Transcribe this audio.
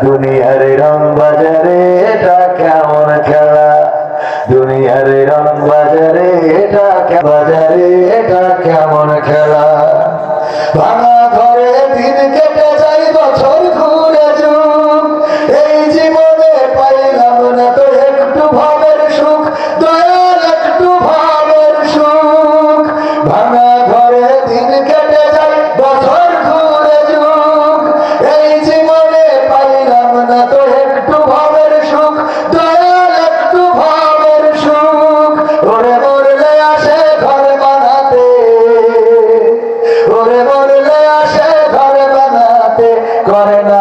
দুনিয়ার রং বাজারে এটা কেমন খেলা, দুনিয়ার রং বাজারে এটা বাজারে এটা কেমন খেলা। ভাঙা ঘরে দিন কেটে যাই বছর ঘুরে যুগ, এই জীবনে পাইলাম না তো একটু ভাবের সুখ, দয়াল একটু ভাবের সুখ। ভাঙা ঘরে দিন কেটে যাই বছর ঘুরে যুগ, এই জীবনে পাইলাম না তো একটু ভাবের সুখ, দয়াল একটু ভাবের সুখ। ওরে মরলে আসে ঘর বানাতে, ওরে মরলে আসে ঘর বানাতে, করে না